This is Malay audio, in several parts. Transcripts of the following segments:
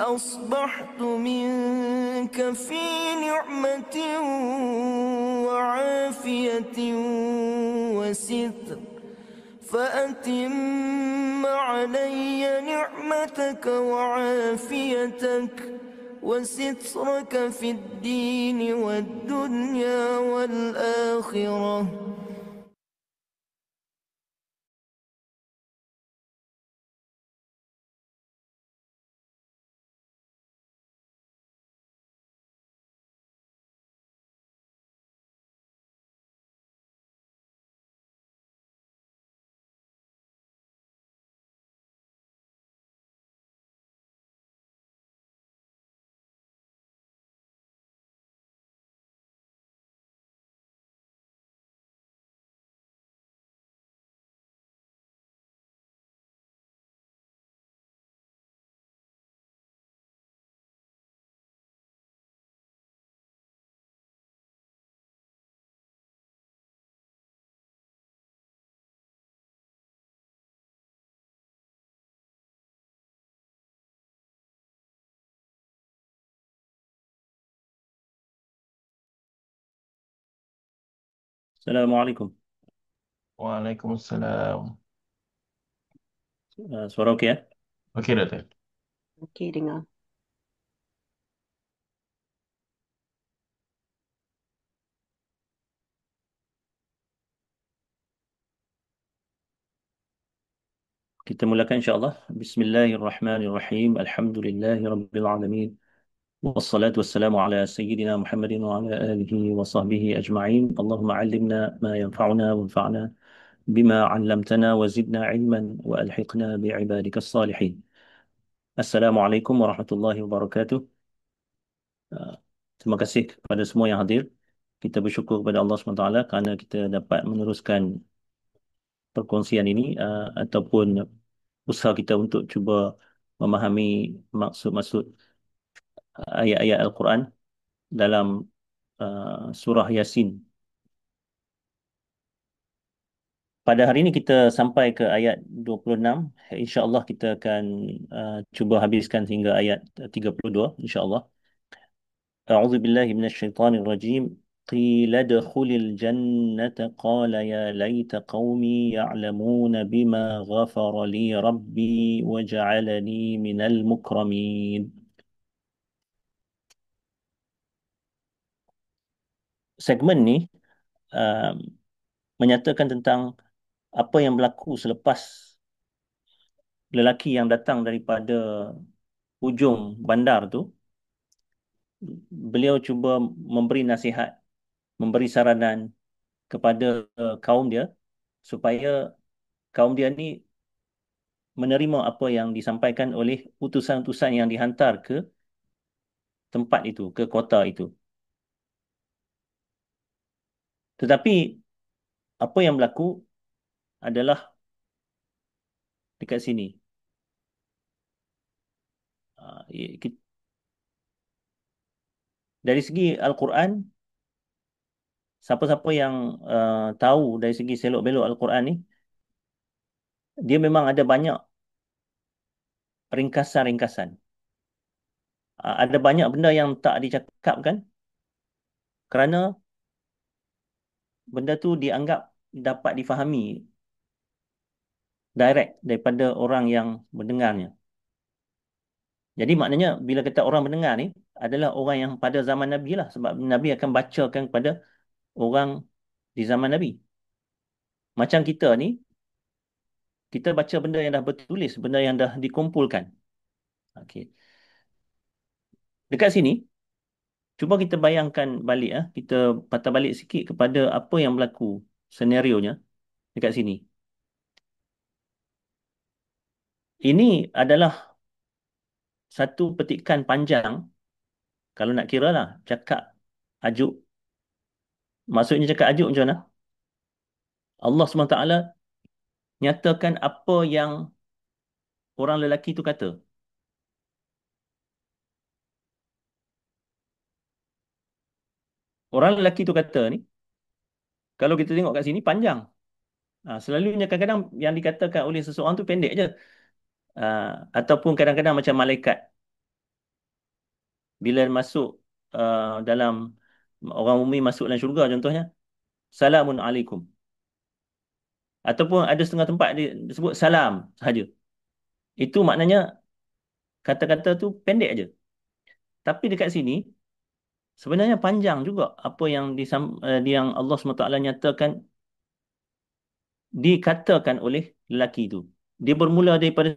أصبحت منك في نعمة وعافية وستر، فأتم علي نعمتك وعافيتك وسترك في الدين والدنيا والآخرة. السلام عليكم. Waalaikumsalam. Suara okey ya? Okey, Doktor. Okey dengar. Kita mulakan insya-Allah. Bismillahirrahmanirrahim. Alhamdulillahirabbil alamin. Wassalatu wassalamu ala sayyidina Muhammadin wa ala alihi wa sahbihi ajma'in. Allahumma 'allimna ma yanfa'una wanfa'na bima 'allamtana wa zidna 'ilman wa alhiqna bi'ibadikas salihin. Assalamualaikum warahmatullahi wabarakatuh. Uh, Terima kasih kepada semua yang hadir. Kita bersyukur kepada Allah SWT kerana kita dapat meneruskan perkongsian ini ataupun usaha kita untuk cuba memahami maksud-maksud ayat-ayat Al-Quran dalam surah Yasin. Pada hari ini kita sampai ke ayat 26. InsyaAllah kita akan cuba habiskan hingga ayat 32. InsyaAllah. A'udzu billahi minasyaitonir rajim. قيل ادخل الجنة قال يا ليت قومي يعلمون بما غفر لي ربي وجعلني من المكرمين. Segmen ni um, menyatakan tentang apa yang berlaku selepas lelaki yang datang daripada hujung bandar tu. Beliau cuba memberi nasihat, memberi saranan kepada kaum dia supaya kaum dia ni menerima apa yang disampaikan oleh utusan-utusan yang dihantar ke tempat itu, ke kota itu. Tetapi apa yang berlaku adalah dekat sini. Ah, Dari segi Al-Quran, siapa-siapa yang tahu dari segi selok-belok Al-Quran ni, dia memang ada banyak ringkasan-ringkasan. Ada banyak benda yang tak dicakapkan kerana benda tu dianggap dapat difahami direct daripada orang yang mendengarnya. Jadi maknanya bila kata orang mendengar ni adalah orang yang pada zaman Nabi lah, sebab Nabi akan bacakan kepada orang di zaman Nabi. Macam kita ni, kita baca benda yang dah bertulis, benda yang dah dikumpulkan. Okey. Dekat sini, cuba kita bayangkan balik, kita patah balik sikit kepada apa yang berlaku senarionya dekat sini. Ini adalah satu petikan panjang, kalau nak kira lah, cakap ajuk. Maksudnya cakap ajuk macam mana? Allah SWT nyatakan apa yang orang lelaki tu kata. Orang lelaki tu kata ni, kalau kita tengok kat sini, panjang. Selalunya kadang-kadang yang dikatakan oleh seseorang tu pendek je. Ataupun kadang-kadang macam malaikat. Bila masuk dalam orang mukmin masuk dalam syurga contohnya, salamun alaikum. Ataupun ada setengah tempat dia disebut salam sahaja. Itu maknanya kata-kata tu pendek aja. Tapi dekat sini sebenarnya panjang juga apa yang yang Allah SWT nyatakan dikatakan oleh lelaki itu. Dia bermula daripada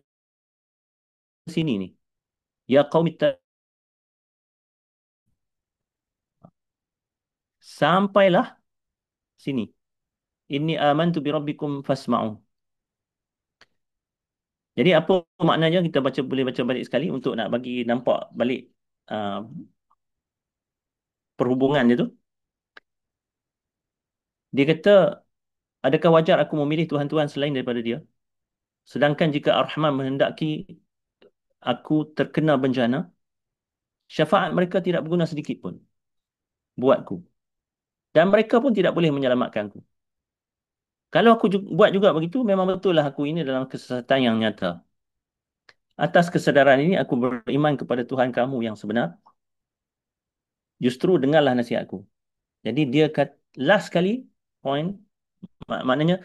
sini ni. Ya qaumi sampailah sini. Inni amantu bi rabbikum fasma'u. Jadi apa maknanya kita boleh baca balik sekali untuk nak bagi nampak balik uh, perhubungan dia tu. Dia kata, adakah wajar aku memilih Tuhan-Tuhan selain daripada dia? Sedangkan jika Ar-Rahman menghendaki aku terkena bencana, syafaat mereka tidak berguna sedikit pun buatku. Dan mereka pun tidak boleh menyelamatkanku. Kalau aku buat juga begitu, memang betul lah aku ini dalam kesesatan yang nyata. Atas kesedaran ini, aku beriman kepada Tuhan kamu yang sebenar. Justru dengarlah nasihatku. Jadi dia last kali point, maknanya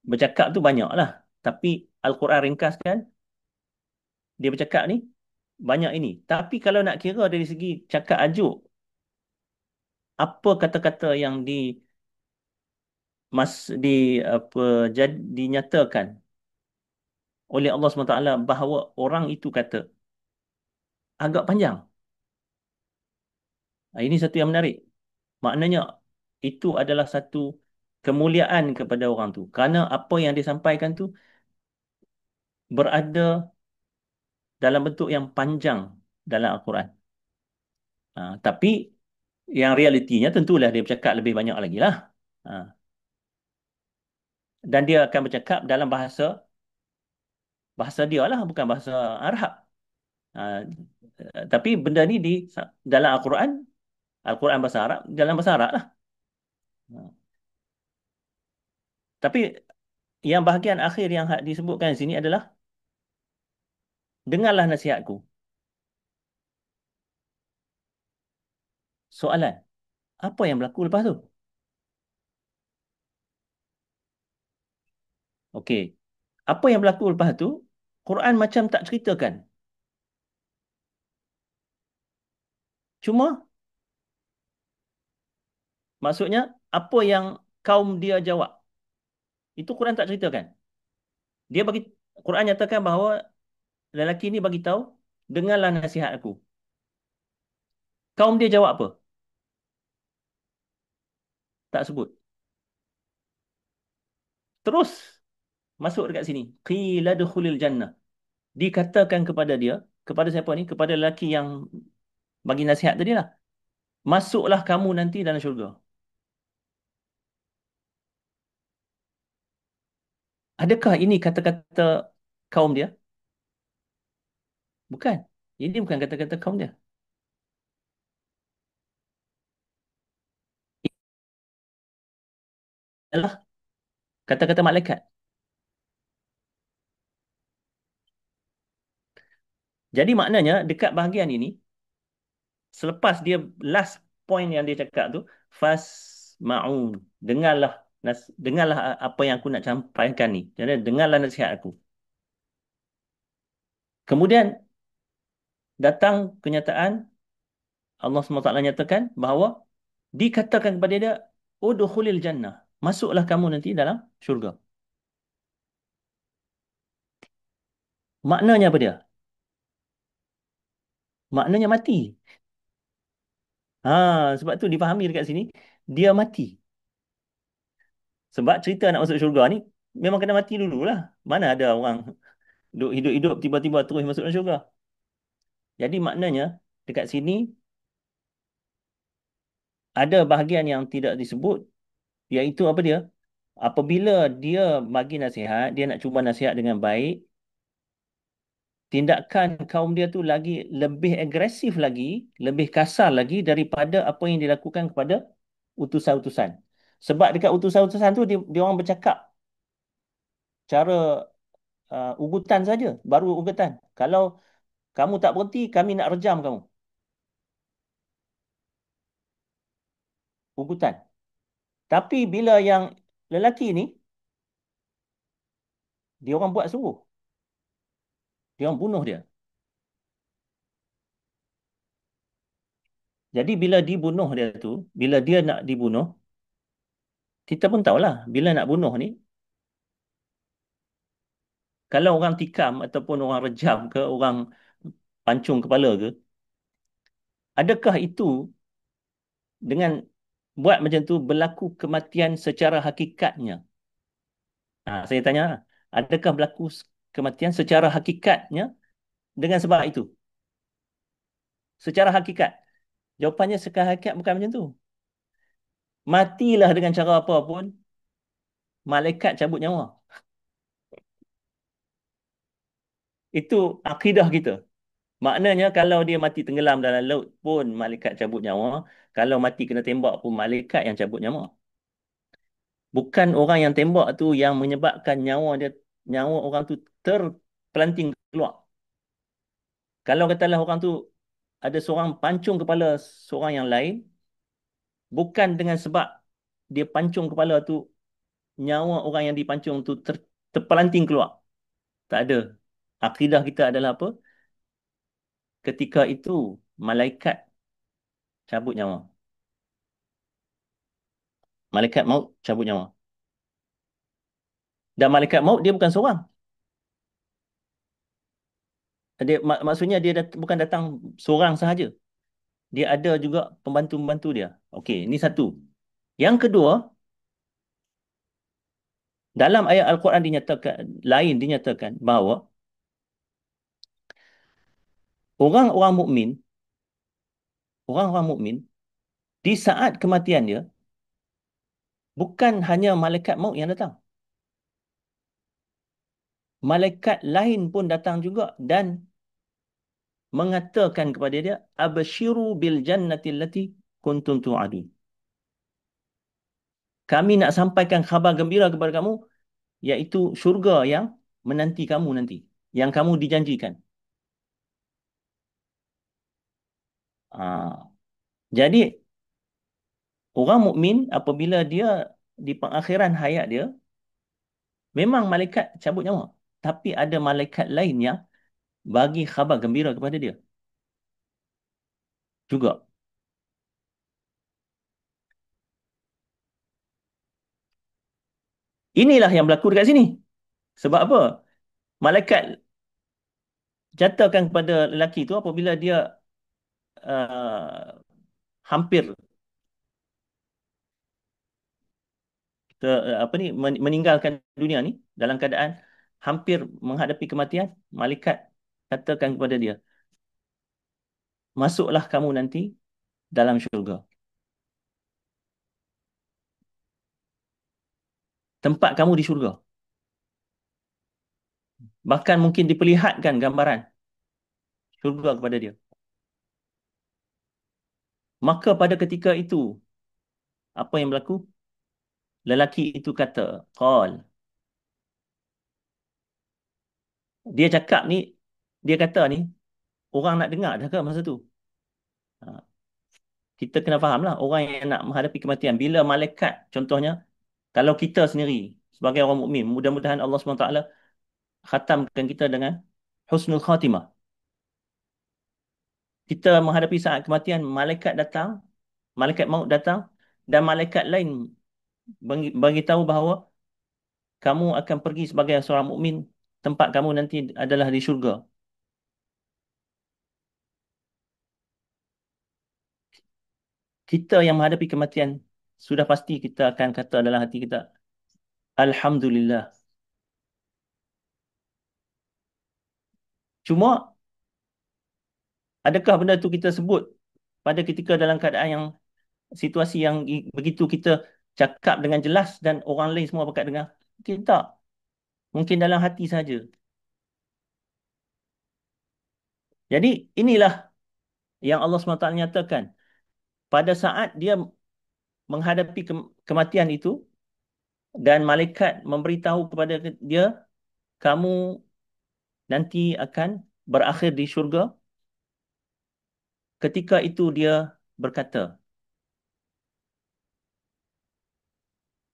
bercakap tu banyak lah. Tapi Al-Quran ringkaskan, dia bercakap ni banyak ini. Tapi kalau nak kira dari segi cakap ajuk, apa kata-kata yang mas di apa dinyatakan oleh Allah SWT bahawa orang itu kata agak panjang. Ini satu yang menarik. Maknanya itu adalah satu kemuliaan kepada orang tu. Kerana apa yang disampaikan tu berada dalam bentuk yang panjang dalam Al-Quran. Tapi yang realitinya tentulah dia bercakap lebih banyak lagi lah. Ha. Dan dia akan bercakap dalam bahasa dia lah, bukan bahasa Arab. Ha. Tapi benda ni dalam Al-Quran, Al-Quran bahasa Arab, dalam bahasa Arab lah. Ha. Tapi yang bahagian akhir yang disebutkan di sini adalah dengarlah nasihatku. Soalan, apa yang berlaku lepas tu? Okey. Apa yang berlaku lepas tu? Quran macam tak ceritakan. Cuma maksudnya apa yang kaum dia jawab. Itu Quran tak ceritakan. Dia bagi Quran nyatakan bahawa lelaki ni bagi tahu, dengarlah nasihat aku. Kaum dia jawab apa? Tak sebut. Terus masuk dekat sini. Qila dukhulil jannah. Dikatakan kepada dia, kepada siapa ni? Kepada lelaki yang bagi nasihat tadi lah. Masuklah kamu nanti dalam syurga. Adakah ini kata-kata kaum dia? Bukan. Ini bukan kata-kata kaum dia. Adalah kata-kata malaikat. Jadi maknanya dekat bahagian ini, selepas dia last point yang dia cakap tu, fasma'un, dengarlah dengarlah apa yang aku nak sampaikan ni. Jadi dengarlah nasihat aku. Kemudian datang kenyataan Allah SWT nyatakan bahawa dikatakan kepada dia, udkhulil jannah, masuklah kamu nanti dalam syurga. Maknanya apa dia? Maknanya mati. Sebab tu difahami dekat sini dia mati. Sebab cerita nak masuk syurga ni memang kena mati dululah. Mana ada orang duk hidup-hidup tiba-tiba terus masuk dalam syurga. Jadi maknanya dekat sini ada bahagian yang tidak disebut, iaitu apa dia? Apabila dia bagi nasihat, dia nak cuba nasihat dengan baik, tindakan kaum dia tu lagi lebih agresif lagi, lebih kasar lagi daripada apa yang dilakukan kepada utusan-utusan. Sebab dekat utusan-utusan tu dia orang bercakap cara ugutan saja, baru ugutan. Kalau kamu tak berhenti, kami nak rejam kamu. ugutan. Tapi bila yang lelaki ni, dia orang buat sungguh. Dia orang bunuh dia. Jadi bila dibunuh dia tu, bila dia nak dibunuh, kita pun tahulah bila nak bunuh ni, kalau orang tikam ataupun orang rejam ke, orang pancung kepala ke, adakah itu dengan buat macam tu berlaku kematian secara hakikatnya? Saya tanya, adakah berlaku kematian secara hakikatnya dengan sebab itu? Secara hakikat. Jawapannya secara hakikat bukan macam tu. Matilah dengan cara apa pun, malaikat cabut nyawa. Itu akidah kita. Maknanya kalau dia mati tenggelam dalam laut pun malaikat cabut nyawa. Kalau mati kena tembak pun malaikat yang cabut nyawa. Bukan orang yang tembak tu yang menyebabkan nyawa orang tu terpelanting keluar. Kalau katalah orang tu ada seorang pancung kepala seorang yang lain, bukan dengan sebab dia pancung kepala tu, nyawa orang yang dipancung tu terpelanting keluar. Tak ada. Akidah kita adalah apa? Ketika itu malaikat cabut nyawa. Malaikat maut cabut nyawa. Dan malaikat maut dia bukan seorang. Maksudnya dia bukan datang seorang sahaja. Dia ada juga pembantu-pembantu dia. Okey, ini satu. Yang kedua, dalam ayat Al-Quran dinyatakan bahawa orang-orang mukmin, orang-orang mukmin di saat kematian dia bukan hanya malaikat maut yang datang. Malaikat lain pun datang juga dan mengatakan kepada dia, abshiru bil jannati allati kuntum tu'adun. Kami nak sampaikan khabar gembira kepada kamu, iaitu syurga yang menanti kamu nanti, yang kamu dijanjikan. Ah, jadi orang mukmin apabila dia di pengakhiran hayat dia, memang malaikat cabut nyawa, tapi ada malaikat lain yang bagi khabar gembira kepada dia juga. Inilah yang berlaku dekat sini. Sebab apa? Malaikat jatuhkan kepada lelaki itu apabila dia uh, hampir meninggalkan dunia ni dalam keadaan hampir menghadapi kematian, malaikat katakan kepada dia, masuklah kamu nanti dalam syurga. Tempat kamu di syurga. Bahkan mungkin diperlihatkan gambaran syurga kepada dia. Maka pada ketika itu, apa yang berlaku? Lelaki itu kata, qal. Dia cakap ni, dia kata ni, orang nak dengar dah ke masa tu? Ha, kita kena fahamlah, orang yang nak menghadapi kematian. Bila malaikat, contohnya, kalau kita sendiri, sebagai orang mukmin, mudah-mudahan Allah SWT khatamkan kita dengan husnul khatimah. Kita menghadapi saat kematian, malaikat datang, malaikat maut datang, dan malaikat lain bagi tahu bahawa kamu akan pergi sebagai seorang mukmin, tempat kamu nanti adalah di syurga. Kita yang menghadapi kematian, sudah pasti kita akan kata dalam hati kita, Alhamdulillah. Cuma, adakah benda tu kita sebut pada ketika dalam keadaan yang situasi yang begitu kita cakap dengan jelas dan orang lain semua bakal dengar? Mungkin tak. Mungkin dalam hati saja. Jadi, inilah yang Allah SWT nyatakan. Pada saat dia menghadapi kematian itu dan malaikat memberitahu kepada dia, kamu nanti akan berakhir di syurga. Ketika itu dia berkata,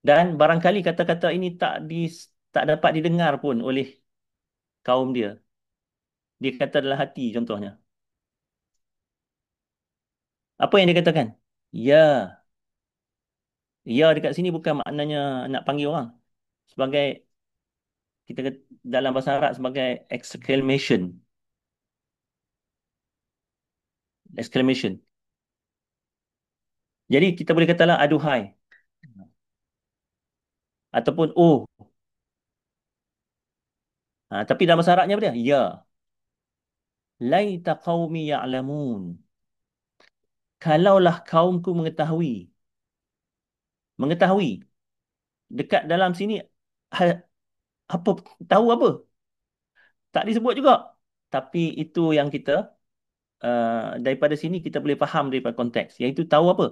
Dan barangkali kata-kata ini tak dapat didengar pun oleh kaum dia. Dia kata dalam hati contohnya. Apa yang dia katakan? Ya, ya dekat sini bukan maknanya nak panggil orang. Sebagai dalam bahasa Arab sebagai exclamation. Exclamation. Jadi kita boleh katalah aduhai ataupun oh. Tapi dalam bahasa Arabnya apa dia? Ya. Laita qaumi ya'lamun. Kalaulah kaumku mengetahui. Mengetahui. Dekat dalam sini ha- apa tahu apa? Tak disebut juga. Tapi itu yang kita daripada sini kita boleh faham daripada konteks. Iaitu tahu apa?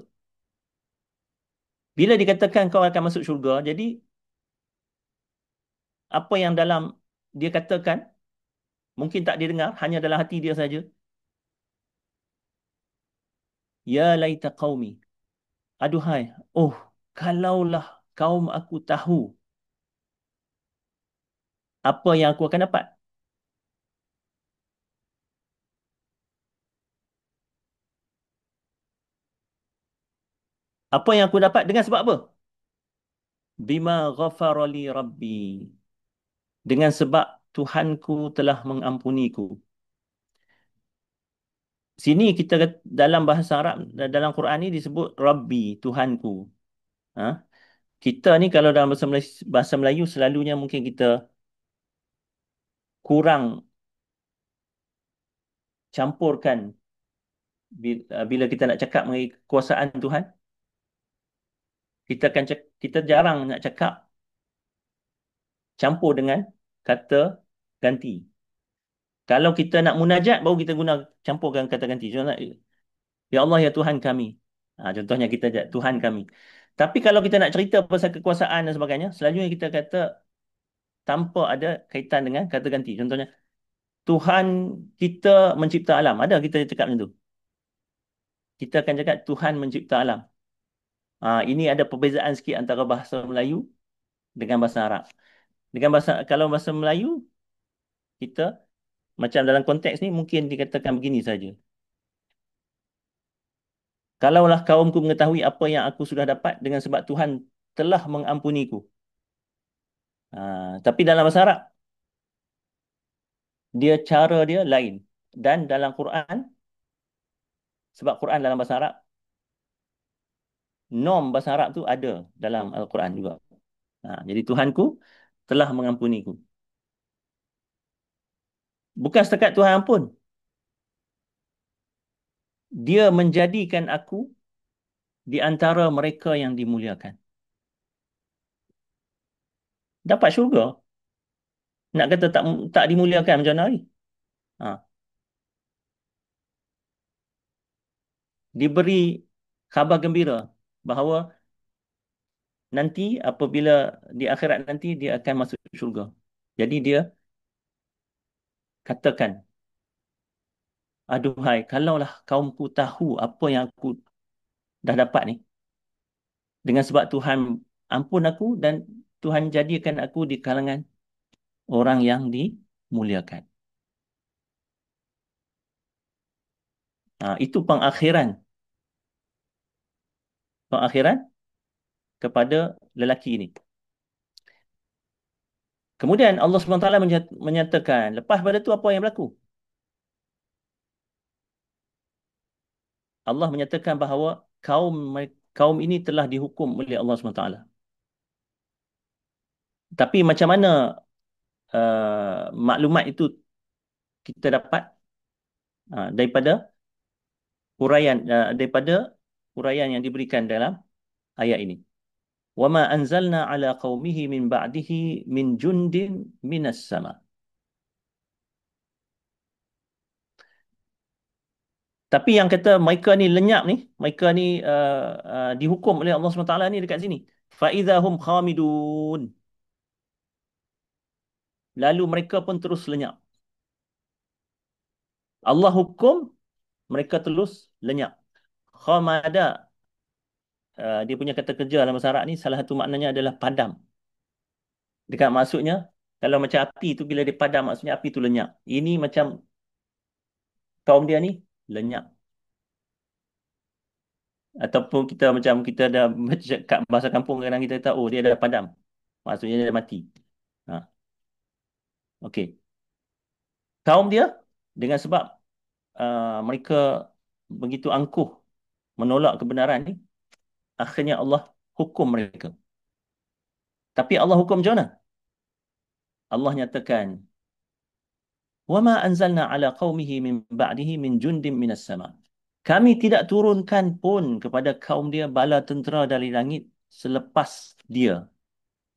Bila dikatakan kau akan masuk syurga, jadi apa yang dalam dia katakan mungkin tak didengar, hanya dalam hati dia saja. Ya laita qaumi. Aduhai. Oh, kalaulah kaum aku tahu apa yang aku akan dapat. Apa yang aku dapat dengan sebab apa? Bima ghafarali rabbi. Dengan sebab Tuhanku telah mengampuniku. Sini dalam bahasa Arab, dalam Quran ni disebut Rabbi, Tuhanku. Ha? Kita ni kalau dalam bahasa Melayu selalunya mungkin kita kurang campurkan bila kita nak cakap mengenai kekuasaan Tuhan, kita jarang nak cakap campur dengan kata ganti. Kalau kita nak munajat baru kita guna campurkan kata ganti. Contohnya, ya Allah ya Tuhan kami. Contohnya kita Tuhan kami. Tapi kalau kita nak cerita pasal kekuasaan dan sebagainya, selalunya kita kata tanpa ada kaitan dengan kata ganti. Contohnya, Tuhan kita mencipta alam. Ada kita cakap macam tu. Kita akan cakap Tuhan mencipta alam. Ini ada perbezaan sikit antara bahasa Melayu dengan bahasa Arab. Kalau bahasa Melayu, kita macam dalam konteks ni mungkin dikatakan begini saja. Kalaulah kaumku mengetahui apa yang aku sudah dapat dengan sebab Tuhan telah mengampuniku. Tapi dalam bahasa Arab, cara dia lain. Dan dalam Quran, sebab Quran dalam bahasa Arab, norm bahasa Arab tu ada dalam Al-Quran juga. Jadi Tuhanku telah mengampuniku. Bukan setakat Tuhan ampun. Dia menjadikan aku di antara mereka yang dimuliakan. Dapat syurga. Nak kata tak dimuliakan macam mana lagi? Ha. Diberi khabar gembira bahawa nanti apabila di akhirat nanti dia akan masuk syurga. Jadi dia katakan, aduhai, kalaulah kaumku tahu apa yang aku dah dapat ni, dengan sebab Tuhan ampun aku dan Tuhan jadikan aku di kalangan orang yang dimuliakan. Itu pengakhiran kepada lelaki ini. Kemudian Allah SWT menyatakan, lepas pada itu apa yang berlaku? Allah menyatakan bahawa kaum ini telah dihukum oleh Allah SWT. Tapi macam mana maklumat itu kita dapat daripada daripada huraian yang diberikan dalam ayat ini. وَمَا أَنْزَلْنَا عَلَى قَوْمِهِ مِنْ بَعْدِهِ مِنْ جُنْدٍ مِنَ السَّمَاءِ. Tapi yang kata mereka ni lenyap ni, mereka ni dihukum oleh Allah SWT ni dekat sini. فَإِذَا هُمْ خَامِدُونَ. Lalu mereka pun terus lenyap. Allah hukum, mereka terus lenyap. Khamada dia punya kata kerja dalam bahasa Arab ni salah satu maknanya adalah padam. Dekat maksudnya kalau macam api tu bila dia padam maksudnya api tu lenyap. Ini macam kaum dia ni lenyap. Ataupun kita macam kita dah macam kat bahasa kampung kadang kita tahu oh dia dah padam. Maksudnya dia dah mati. Ha, okey. Kaum dia dengan sebab mereka begitu angkuh menolak kebenaran ni, akhirnya Allah hukum mereka. Tapi Allah hukum macam mana? Allah nyatakan, "Wama anzalna ala qaumihi min ba'dihi min jundim minas sama." Kami tidak turunkan pun kepada kaum dia bala tentera dari langit selepas dia,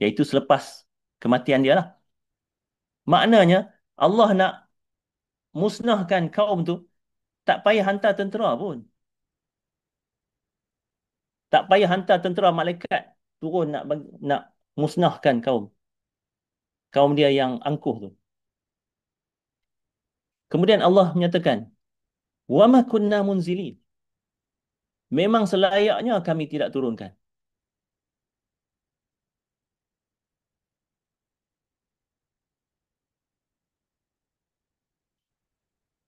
iaitu selepas kematian dia lah. Maknanya Allah nak musnahkan kaum tu, tak payah hantar tentera pun. Tak payah hantar tentera malaikat turun nak musnahkan kaum. Kaum dia yang angkuh tu. Kemudian Allah menyatakan, "Wa ma kunna munzilin." Memang selayaknya kami tidak turunkan.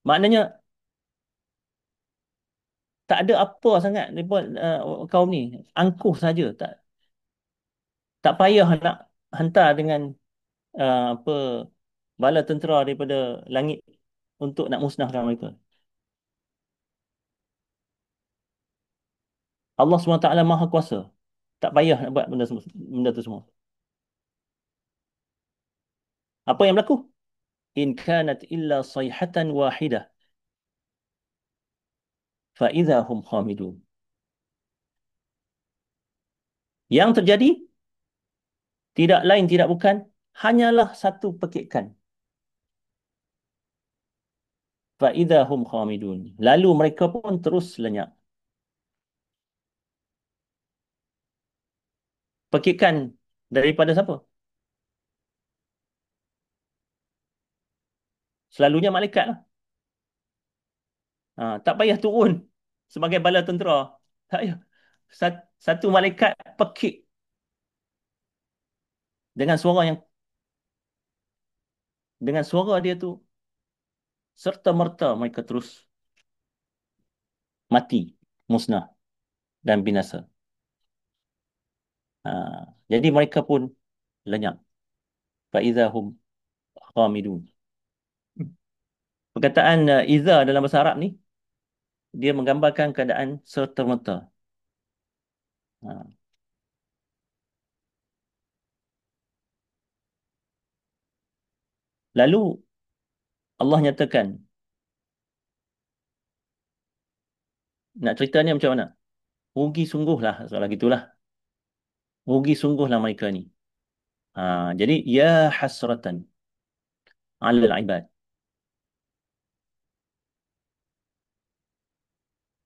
Maknanya tak ada apa sangat mereka kaum ni, angkuh saja, tak payah nak hantar dengan apa bala tentera daripada langit untuk nak musnahkan mereka. Allah SWT Maha Kuasa. Tak payah nak buat benda tu semua. Apa yang berlaku? In kanat illa sayhatan wahidah fa idza hum khamidun. Yang terjadi tidak lain tidak bukan hanyalah satu pekikan. Fa idza hum khamidun. Lalu mereka pun terus lenyap. Pekikan daripada siapa? Selalunya malaikat lah. Tak payah turun sebagai bala tentera. Tak payah. Satu malaikat pekik dengan suara yang dengan suara dia tu serta merta mereka terus mati, musnah dan binasa. Ha, jadi mereka pun lenyap. Fa idzahum khamidun. Perkataan idza dalam bahasa Arab ni dia menggambarkan keadaan serta merta. Ha. Lalu Allah nyatakan, nak ceritanya macam mana? Rugi sungguhlah soalan gitulah. Rugi sungguhlah mereka ni. Jadi ya hasratan 'alal ibad.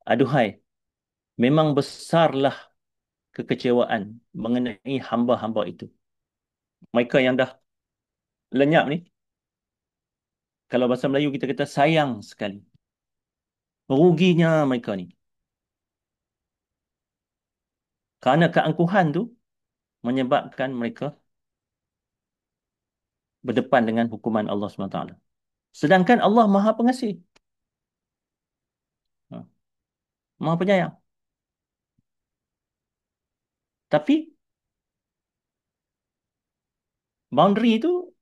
Aduhai, memang besarlah kekecewaan mengenai hamba-hamba itu. Mereka yang dah lenyap ni, kalau bahasa Melayu kita kata sayang sekali. Ruginya mereka ni. Kerana keangkuhan tu menyebabkan mereka berdepan dengan hukuman Allah SWT. Sedangkan Allah Maha Pengasih. Ha, Maha Penyayang. Tapi boundary itu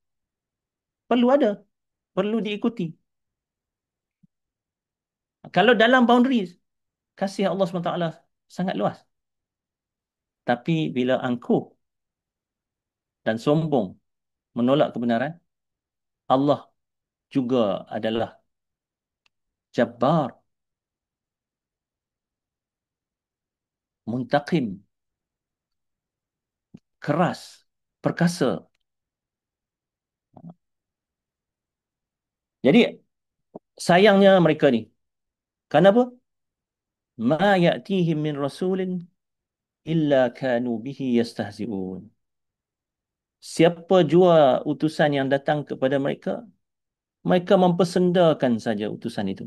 perlu ada. Perlu diikuti. Kalau dalam boundary, kasih Allah SWT sangat luas. Tapi bila angkuh dan sombong menolak kebenaran, Allah juga adalah Jabbar, Muntaqim, keras, perkasa. Jadi sayangnya mereka ni. Kenapa? Ma ya'tihim min rasulin illa kanu bihi yastahzi'un. Siapa jua utusan yang datang kepada mereka, mereka mempersendakan saja utusan itu.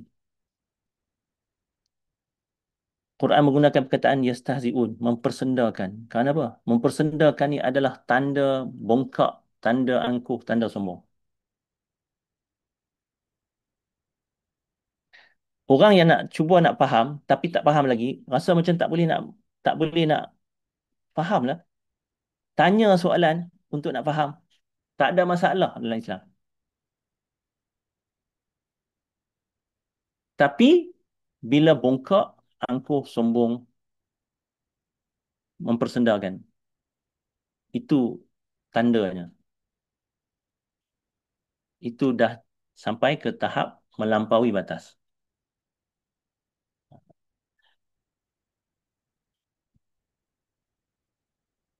Quran menggunakan perkataan yastahzi'un, mempersendakan. Kenapa? Mempersendakan ni adalah tanda bongkak, tanda angkuh, tanda sombong. Orang yang nak cuba nak faham tapi tak faham lagi, rasa macam tak boleh nak faham lah. Tanya soalan untuk nak faham. Tak ada masalah dalam Islam. Tapi bila bongkak, angkuh, sombong, mempersendakan, itu tandanya. Itu dah sampai ke tahap melampaui batas.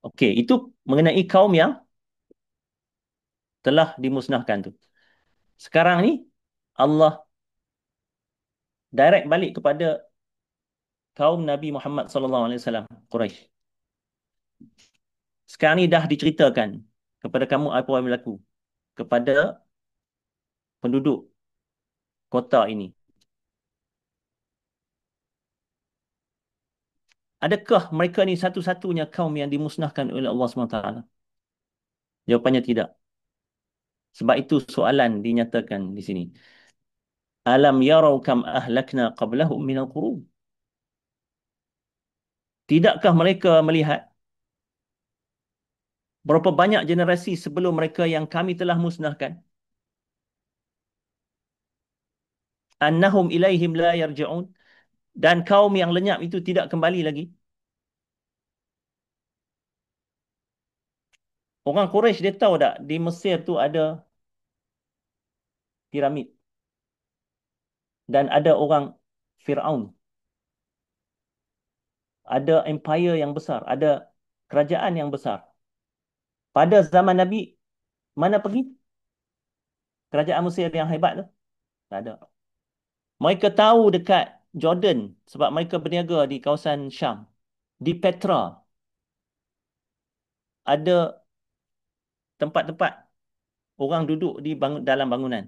Okey, itu mengenai kaum yang telah dimusnahkan tu. Sekarang ni Allah direct balik kepada kaum Nabi Muhammad sallallahu alaihi wasallam, Quraisy. Sekarang ni dah diceritakan kepada kamu apa yang berlaku kepada penduduk kota ini. Adakah mereka ni satu-satunya kaum yang dimusnahkan oleh Allah SWT? Jawapannya tidak. Sebab itu soalan dinyatakan di sini. Alam yarau kam ahlakna qablahum minal qurun. Tidakkah mereka melihat berapa banyak generasi sebelum mereka yang kami telah musnahkan? Annahum ilaihim la yarji'un. Dan kaum yang lenyap itu tidak kembali lagi. Orang Quraisy dia tahu tak di Mesir tu ada piramid dan ada orang Firaun, ada empire yang besar, ada kerajaan yang besar. Pada zaman Nabi, mana pergi kerajaan Mesir yang hebat tu? Tak ada. Mereka tahu dekat Jordan sebab mereka berniaga di kawasan Syam. Di Petra ada tempat-tempat orang duduk di dalam bangunan.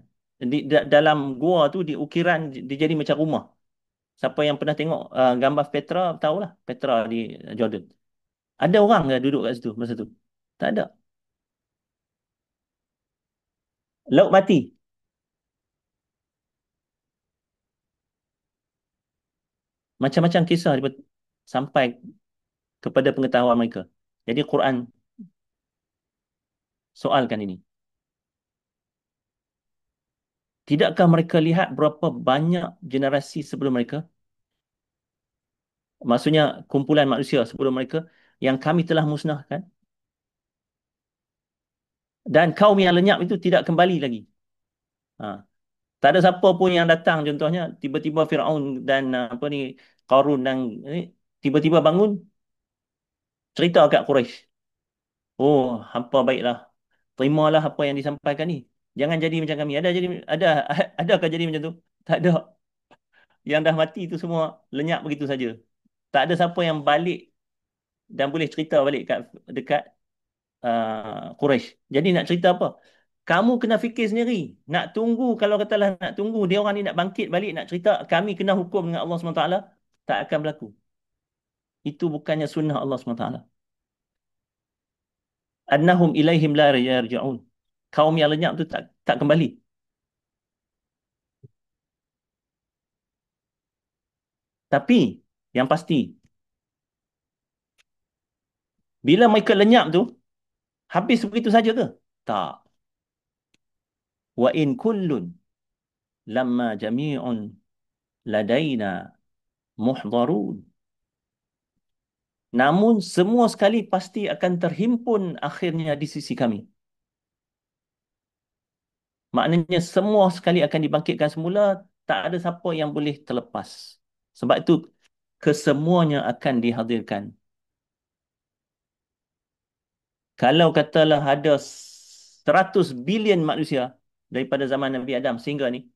Dalam gua tu di ukiran dia jadi macam rumah. Siapa yang pernah tengok gambar Petra tahulah Petra di Jordan. Ada orang ke duduk kat situ masa tu? Tak ada. Laut mati. Macam-macam kisah sampai kepada pengetahuan mereka. Jadi Quran soalkan ini. Tidakkah mereka lihat berapa banyak generasi sebelum mereka? Maksudnya kumpulan manusia sebelum mereka yang kami telah musnahkan. Dan kaum yang lenyap itu tidak kembali lagi. Ha. Tak ada siapa pun yang datang contohnya tiba-tiba Firaun dan apa ni Qarun dan ni tiba-tiba bangun cerita kat Quraisy. Oh, hampa baiklah. Terimalah apa yang disampaikan ni. Jangan jadi macam kami. Adakah jadi macam tu? Tak ada. Yang dah mati tu semua lenyap begitu saja. Tak ada siapa yang balik dan boleh cerita balik dekat Quraisy. Jadi nak cerita apa? Kamu kena fikir sendiri. Nak tunggu, kalau katalah nak tunggu, dia orang ni nak bangkit balik, nak cerita, kami kena hukum dengan Allah SWT, tak akan berlaku. Itu bukannya sunnah Allah SWT. Annahum ilaihim la yarji'un. Kaum yang lenyap tu tak kembali. Tapi, yang pasti, bila mereka lenyap tu, habis begitu saja ke? Tak. Wa in kullun lamma jami'un ladaina muhdarun. Namun semua sekali pasti akan terhimpun akhirnya di sisi kami. Maknanya semua sekali akan dibangkitkan semula, tak ada siapa yang boleh terlepas. Sebab itu kesemuanya akan dihadirkan. Kalau katalah ada 100 bilion manusia daripada zaman Nabi Adam sehingga ni,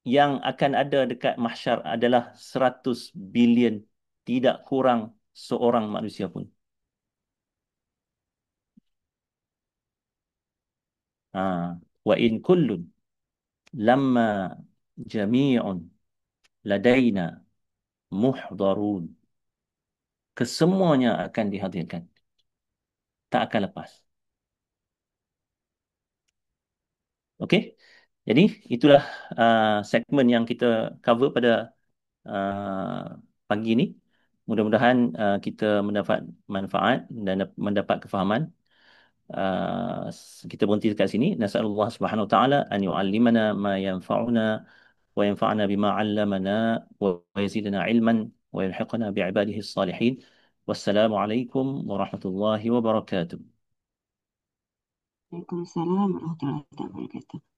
yang akan ada dekat mahsyar adalah 100 bilion, tidak kurang seorang manusia pun. Ha. Wa in kullun lamma jami'un ladaina muhdarun. Kesemuanya akan dihadirkan. Tak akan lepas. Okey? Jadi, itulah segmen yang kita cover pada pagi ini. Mudah-mudahan kita mendapat manfaat dan mendapat kefahaman. Kita berhenti dekat sini. Nasallallahu subhanahu wa ta'ala an yu'allimana ma yanfa'una wa yanfa'ana bima 'allamana wa yazidana ilman wa yalhiqana bi'ibadihi salihin. Wassalamualaikum warahmatullahi wabarakatuh. Waalaikumsalam warahmatullahi wabarakatuh.